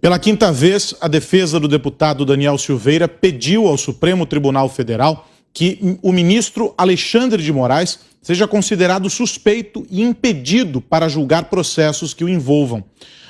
Pela quinta vez, a defesa do deputado Daniel Silveira pediu ao Supremo Tribunal Federal que o ministro Alexandre de Moraes seja considerado suspeito e impedido para julgar processos que o envolvam.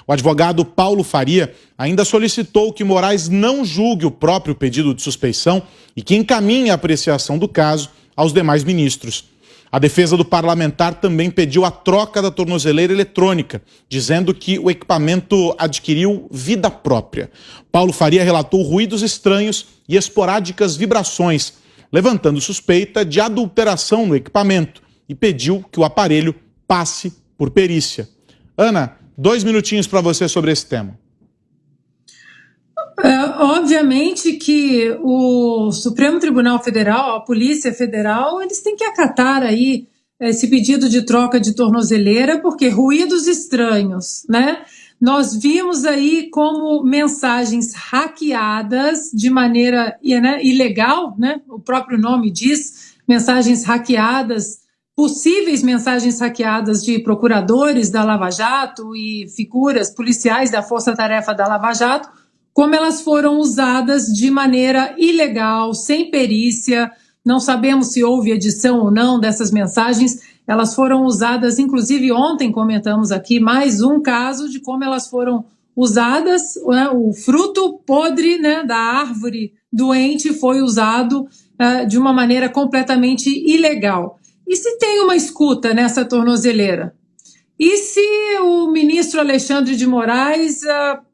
O advogado Paulo Faria ainda solicitou que Moraes não julgue o próprio pedido de suspeição e que encaminhe a apreciação do caso aos demais ministros. A defesa do parlamentar também pediu a troca da tornozeleira eletrônica, dizendo que o equipamento adquiriu vida própria. Paulo Faria relatou ruídos estranhos e esporádicas vibrações, levantando suspeita de adulteração no equipamento e pediu que o aparelho passe por perícia. Ana, 2 minutinhos para você sobre esse tema. Obviamente que o Supremo Tribunal Federal, a Polícia Federal, eles têm que acatar aí esse pedido de troca de tornozeleira, porque ruídos estranhos, né? Nós vimos aí como mensagens hackeadas de maneira ilegal, né? O próprio nome diz, mensagens hackeadas, possíveis mensagens hackeadas de procuradores da Lava Jato e figuras policiais da Força Tarefa da Lava Jato, como elas foram usadas de maneira ilegal, sem perícia. Não sabemos se houve edição ou não dessas mensagens. Elas foram usadas, inclusive ontem comentamos aqui mais um caso de como elas foram usadas, né? O fruto podre, né, da árvore doente foi usado de uma maneira completamente ilegal. E se tem uma escuta nessa tornozeleira? E se o ministro Alexandre de Moraes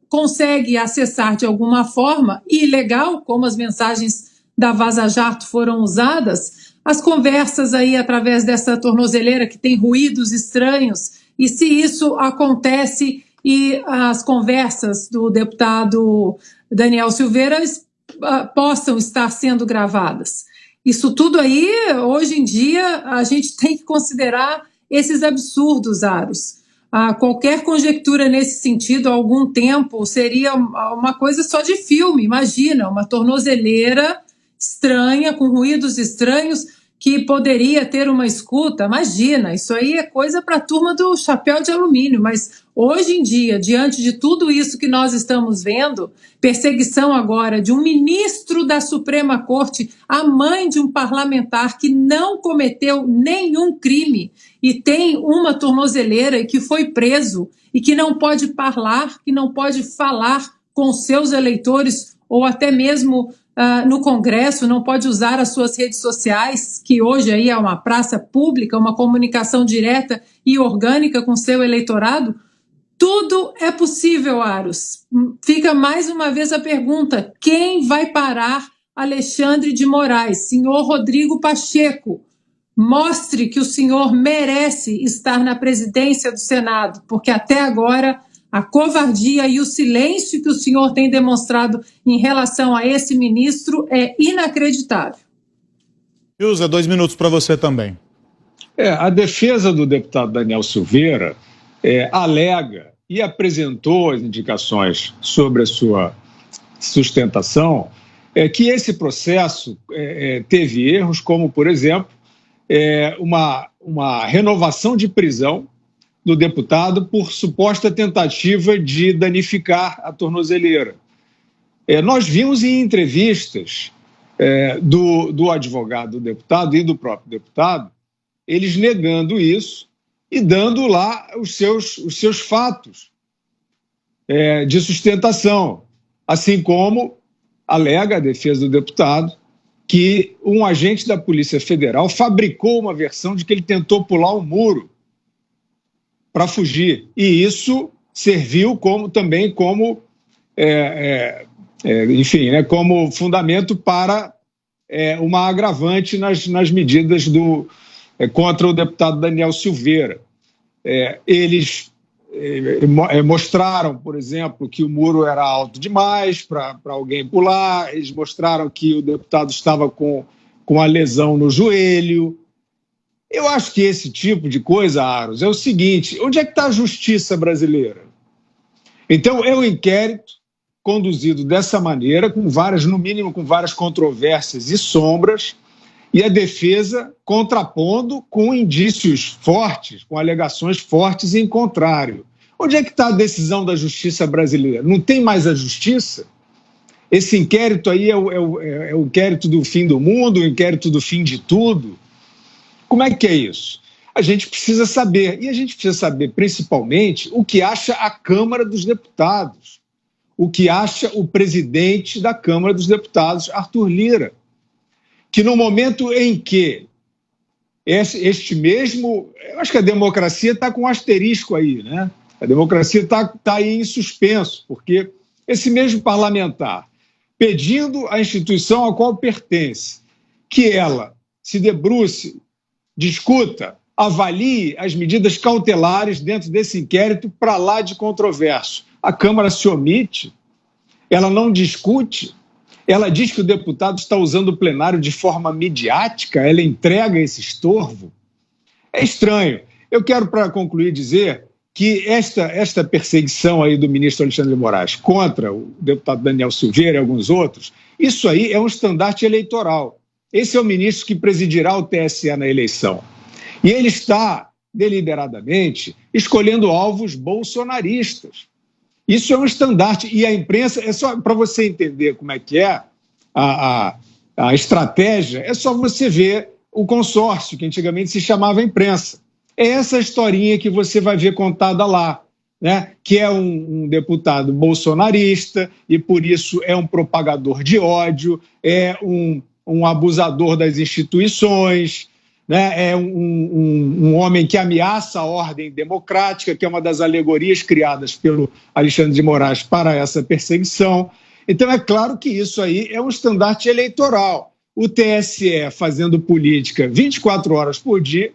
consegue acessar de alguma forma ilegal, como as mensagens da Vaza Jato foram usadas, as conversas aí através dessa tornozeleira que tem ruídos estranhos, e se isso acontece e as conversas do deputado Daniel Silveira possam estar sendo gravadas. Isso tudo aí, hoje em dia, a gente tem que considerar esses absurdos, Aros. Qualquer conjectura nesse sentido, há algum tempo, seria uma coisa só de filme. Imagina, uma tornozeleira estranha, com ruídos estranhos, que poderia ter uma escuta. Imagina, isso aí é coisa para a turma do chapéu de alumínio. Mas hoje em dia, diante de tudo isso que nós estamos vendo, perseguição agora de um ministro da Suprema Corte, a mãe de um parlamentar que não cometeu nenhum crime e tem uma tornozeleira e que foi preso e que não pode falar, que não pode falar com seus eleitores ou até mesmo no Congresso, não pode usar as suas redes sociais, que hoje aí é uma praça pública, uma comunicação direta e orgânica com seu eleitorado. Tudo é possível, Aros. Fica mais uma vez a pergunta: quem vai parar Alexandre de Moraes? Senhor Rodrigo Pacheco, mostre que o senhor merece estar na presidência do Senado, porque até agora a covardia e o silêncio que o senhor tem demonstrado em relação a esse ministro é inacreditável. Ilza, 2 minutos para você também. A defesa do deputado Daniel Silveira alega e apresentou as indicações sobre a sua sustentação que esse processo teve erros, como, por exemplo, uma renovação de prisão do deputado por suposta tentativa de danificar a tornozeleira. Nós vimos em entrevistas do advogado do deputado e do próprio deputado, eles negando isso e dando lá os seus fatos de sustentação, assim como alega a defesa do deputado que um agente da Polícia Federal fabricou uma versão de que ele tentou pular um muro para fugir. E isso serviu também como fundamento para uma agravante nas medidas contra o deputado Daniel Silveira. Eles mostraram, por exemplo, que o muro era alto demais para alguém pular, eles mostraram que o deputado estava com a lesão no joelho. Eu acho que esse tipo de coisa, Aros, é o seguinte: onde é que está a justiça brasileira? Então, é um inquérito conduzido dessa maneira, no mínimo com várias controvérsias e sombras, e a defesa contrapondo com indícios fortes, com alegações fortes em contrário. Onde é que está a decisão da justiça brasileira? Não tem mais a justiça? Esse inquérito aí é o inquérito do fim do mundo, o inquérito do fim de tudo? Como é que é isso? A gente precisa saber, e a gente precisa saber principalmente o que acha a Câmara dos Deputados, o que acha o presidente da Câmara dos Deputados, Arthur Lira, que no momento em que este mesmo... Eu acho que a democracia está com um asterisco aí, né? A democracia está aí em suspenso, porque esse mesmo parlamentar, pedindo à instituição a qual pertence que ela se debruce, discuta, avalie as medidas cautelares dentro desse inquérito para lá de controverso. A Câmara se omite, ela não discute, ela diz que o deputado está usando o plenário de forma midiática, ela entrega esse estorvo. É estranho. Eu quero, para concluir, dizer que esta perseguição aí do ministro Alexandre de Moraes contra o deputado Daniel Silveira e alguns outros, isso aí é um estandarte eleitoral. Esse é o ministro que presidirá o TSE na eleição. E ele está, deliberadamente, escolhendo alvos bolsonaristas. Isso é um estandarte. E a imprensa, é só para você entender como é que é a estratégia, é só você ver o consórcio, que antigamente se chamava imprensa. É essa historinha que você vai ver contada lá, né? Que é um deputado bolsonarista e, por isso, é um propagador de ódio, é um abusador das instituições, né? É um homem que ameaça a ordem democrática, que é uma das alegorias criadas pelo Alexandre de Moraes para essa perseguição. Então, é claro que isso aí é um estandarte eleitoral. O TSE fazendo política 24 horas por dia,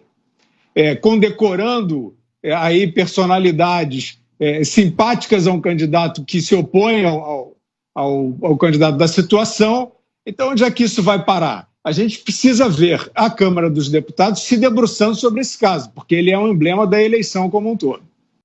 condecorando aí personalidades simpáticas a um candidato que se opõe ao candidato da situação. Então, onde é que isso vai parar? A gente precisa ver a Câmara dos Deputados se debruçando sobre esse caso, porque ele é um emblema da eleição como um todo.